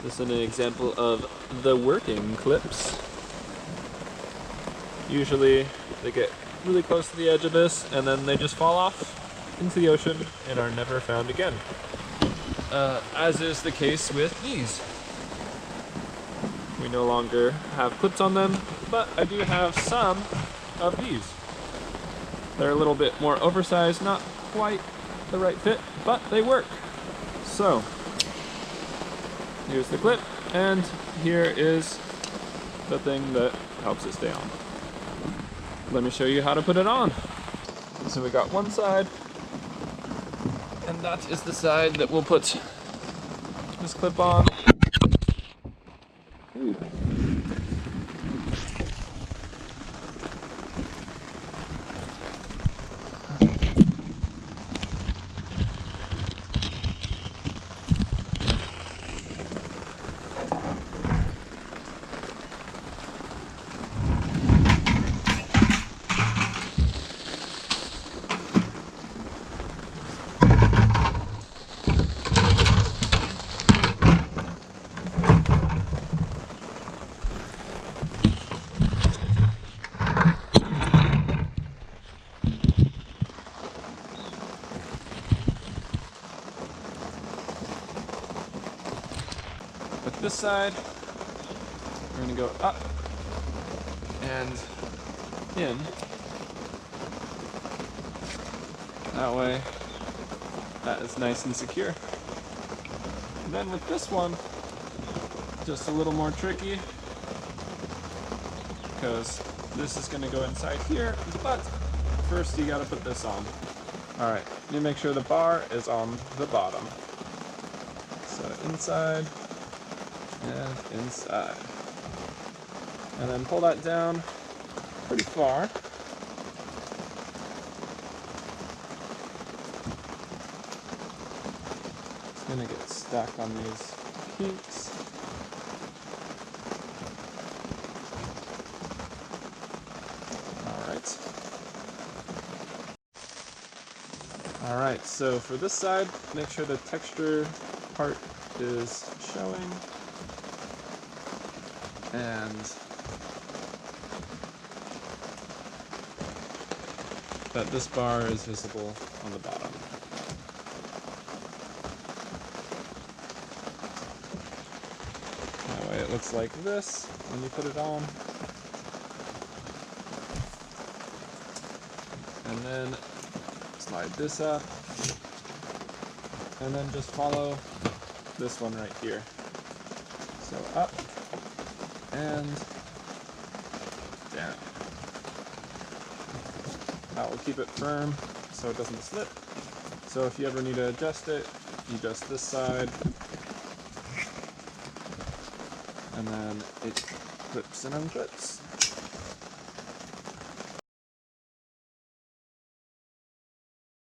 This is an example of the working clips. Usually they get really close to the edge of this and then they just fall off into the ocean and are never found again. As is the case with these. We no longer have clips on them, but I do have some of these. They're a little bit more oversized, not quite the right fit, but they work. So, here's the clip, and here is the thing that helps it stay on. Let me show you how to put it on. So we got one side, and that is the side that we'll put this clip on. Ooh. With this side, we're going to go up and in. That way, that is nice and secure. And then with this one, just a little more tricky, because this is going to go inside here, but first you got to put this on. Alright, you make sure the bar is on the bottom. So inside, and inside. And then pull that down pretty far. It's going to get stuck on these kinks. Alright, so for this side, make sure the texture part is showing. And that this bar is visible on the bottom. That way it looks like this when you put it on. And then slide this up. And then just follow this one right here. So up and down. That will keep it firm so it doesn't slip. So if you ever need to adjust it, you adjust this side, and then it clips and unclips.